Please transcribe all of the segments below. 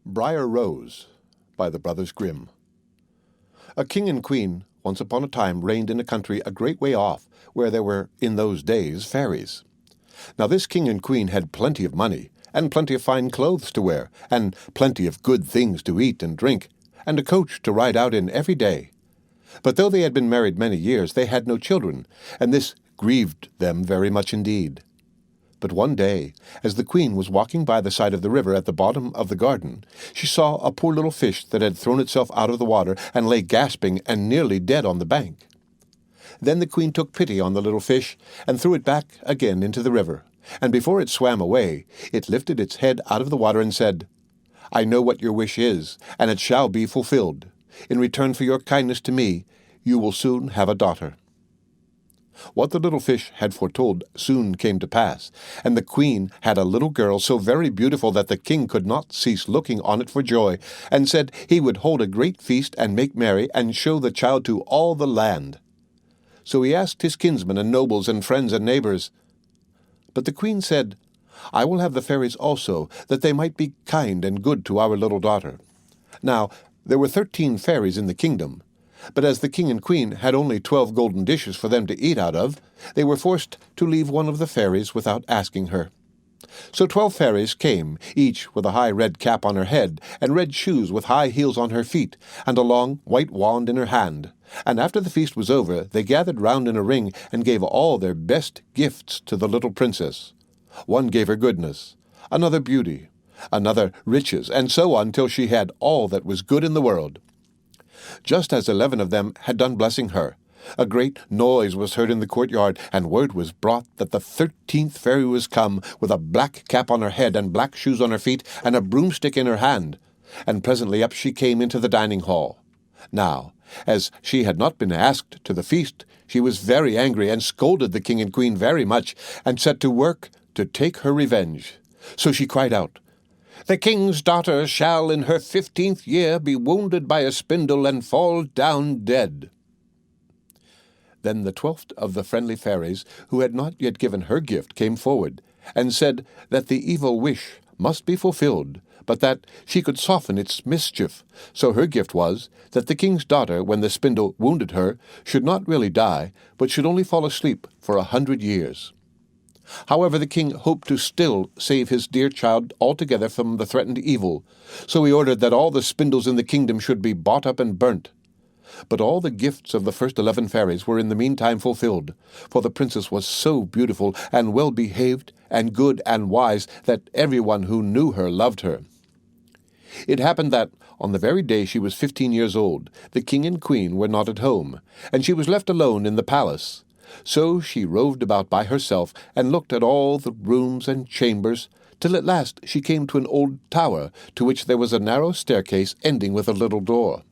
BRIAR ROSE by the Brothers Grimm. A king and queen once upon a time reigned in a country a great way off, where there were, in those days, fairies. Now this king and queen had plenty of money, and plenty of fine clothes to wear, and plenty of good things to eat and drink, and a coach to ride out in every day. But though they had been married many years, they had no children, and this grieved them very much indeed. But one day, as the queen was walking by the side of the river at the bottom of the garden, she saw a poor little fish that had thrown itself out of the water and lay gasping and nearly dead on the bank. Then the queen took pity on the little fish and threw it back again into the river, and before it swam away, it lifted its head out of the water and said, "I know what your wish is, and it shall be fulfilled. In return for your kindness to me, you will soon have a daughter." What the little fish had foretold soon came to pass, and the queen had a little girl so very beautiful that the king could not cease looking on it for joy, and said he would hold a great feast and make merry and show the child to all the land. So he asked his kinsmen and nobles and friends and neighbours. But the queen said, "I will have the fairies also, that they might be kind and good to our little daughter." Now there were 13 fairies in the kingdom, but as the king and queen had only 12 golden dishes for them to eat out of, they were forced to leave one of the fairies without asking her. So 12 fairies came, each with a high red cap on her head, and red shoes with high heels on her feet, and a long white wand in her hand. And after the feast was over, they gathered round in a ring, and gave all their best gifts to the little princess. One gave her goodness, another beauty, another riches, and so on till she had all that was good in the world. Just as 11 of them had done blessing her, a great noise was heard in the courtyard, and word was brought that the 13th fairy was come, with a black cap on her head, and black shoes on her feet, and a broomstick in her hand. And presently up she came into the dining hall. Now, as she had not been asked to the feast, she was very angry, and scolded the king and queen very much, and set to work to take her revenge. So she cried out, "The king's daughter shall in her 15th year be wounded by a spindle and fall down dead." Then the 12th of the friendly fairies, who had not yet given her gift, came forward, and said that the evil wish must be fulfilled, but that she could soften its mischief. So her gift was that the king's daughter, when the spindle wounded her, should not really die, but should only fall asleep for 100 years. However, the king hoped to still save his dear child altogether from the threatened evil, so he ordered that all the spindles in the kingdom should be bought up and burnt. But all the gifts of the first 11 fairies were in the meantime fulfilled, for the princess was so beautiful and well-behaved and good and wise that everyone who knew her loved her. It happened that, on the very day she was 15 years old, the king and queen were not at home, and she was left alone in the palace. So she roved about by herself, and looked at all the rooms and chambers, till at last she came to an old tower, to which there was a narrow staircase ending with a little door.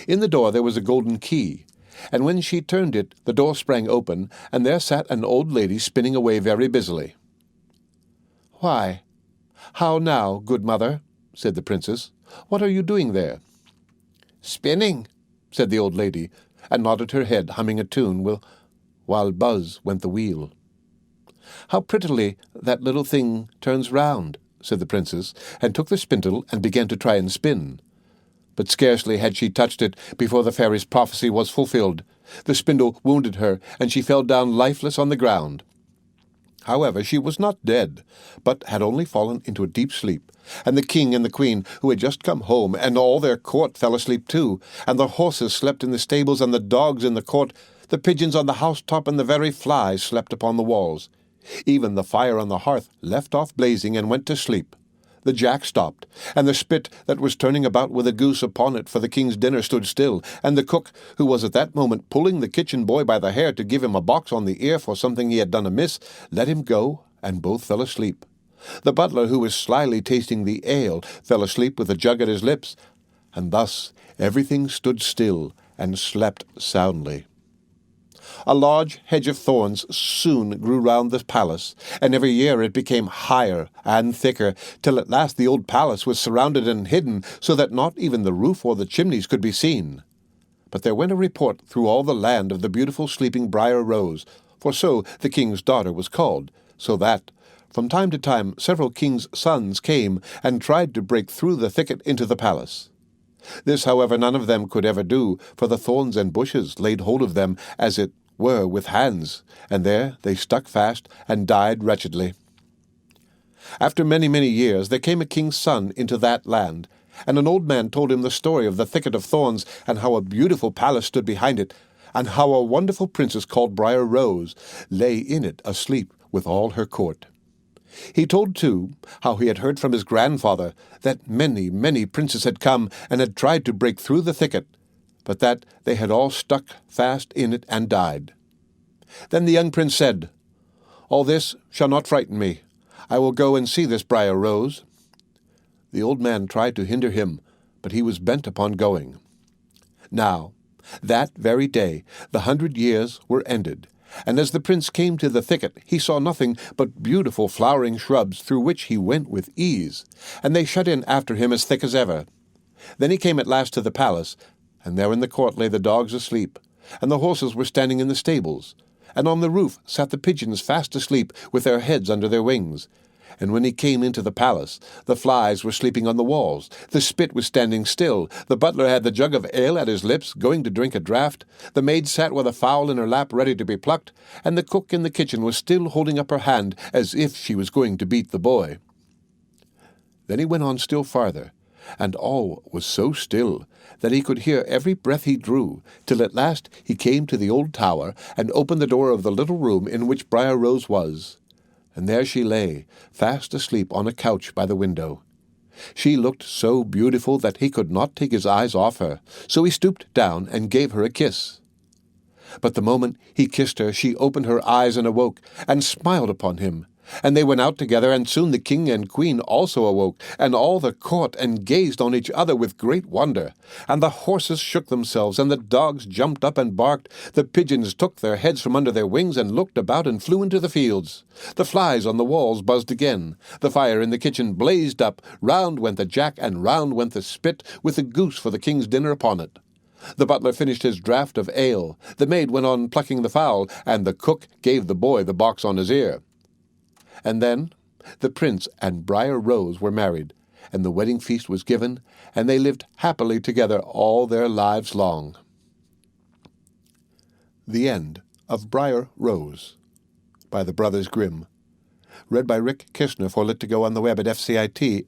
In the door there was a golden key, and when she turned it, the door sprang open, and there sat an old lady spinning away very busily. "Why, how now, good mother?" said the princess. "What are you doing there?" "Spinning," said the old lady, and nodded her head, humming a tune, while buzz went the wheel. "How prettily that little thing turns round," said the princess, and took the spindle and began to try and spin. But scarcely had she touched it before the fairy's prophecy was fulfilled. The spindle wounded her, and she fell down lifeless on the ground. However, she was not dead, but had only fallen into a deep sleep, and the king and the queen, who had just come home, and all their court fell asleep too, and the horses slept in the stables, and the dogs in the court, the pigeons on the housetop, and the very flies slept upon the walls. Even the fire on the hearth left off blazing and went to sleep. The jack stopped, and the spit that was turning about with a goose upon it for the king's dinner stood still, and the cook, who was at that moment pulling the kitchen boy by the hair to give him a box on the ear for something he had done amiss, let him go, and both fell asleep. The butler, who was slyly tasting the ale, fell asleep with a jug at his lips, and thus everything stood still and slept soundly. A large hedge of thorns soon grew round the palace, and every year it became higher and thicker, till at last the old palace was surrounded and hidden, so that not even the roof or the chimneys could be seen. But there went a report through all the land of the beautiful sleeping BRIAR Rose, for so the king's daughter was called, so that, From time to time, several kings' sons came and tried to break through the thicket into the palace. This, however, none of them could ever do, for the thorns and bushes laid hold of them, as it were, with hands, and there they stuck fast and died wretchedly. After many, many years, there came a king's son into that land, and an old man told him the story of the thicket of thorns, and how a beautiful palace stood behind it, and how a wonderful princess called BRIAR ROSE lay in it asleep with all her court. He told, too, how he had heard from his grandfather that many, many princes had come and had tried to break through the thicket, but that they had all stuck fast in it and died. Then the young prince said, "All this shall not frighten me. I will go and see this BRIAR ROSE." The old man tried to hinder him, but he was bent upon going. Now, that very day, the 100 years were ended, and as the prince came to the thicket, he saw nothing but beautiful flowering shrubs through which he went with ease, and they shut in after him as thick as ever. Then he came at last to the palace, and there in the court lay the dogs asleep, and the horses were standing in the stables, and on the roof sat the pigeons fast asleep with their heads under their wings. And when he came into the palace, the flies were sleeping on the walls, the spit was standing still, the butler had the jug of ale at his lips, going to drink a draught, the maid sat with a fowl in her lap ready to be plucked, and the cook in the kitchen was still holding up her hand as if she was going to beat the boy. Then he went on still farther, and all was so still that he could hear every breath he drew, till at last he came to the old tower, and opened the door of the little room in which BRIAR ROSE was. And there she lay, fast asleep on a couch by the window. She looked so beautiful that he could not take his eyes off her, so he stooped down and gave her a kiss. But the moment he kissed her, she opened her eyes and awoke, and smiled upon him. And they went out together, and soon the king and queen also awoke, and all the court, and gazed on each other with great wonder. And the horses shook themselves, and the dogs jumped up and barked. The pigeons took their heads from under their wings, and looked about and flew into the fields. The flies on the walls buzzed again. The fire in the kitchen blazed up. Round went the jack, and round went the spit, with the goose for the king's dinner upon it. The butler finished his draught of ale. The maid went on plucking the fowl, and the cook gave the boy the box on his ear. And then the prince and BRIAR ROSE were married, and the wedding feast was given, and they lived happily together all their lives long. The End of BRIAR ROSE by the Brothers Grimm. Read by Rick Kishner for Lit2Go on the web at fcit.usf.edu.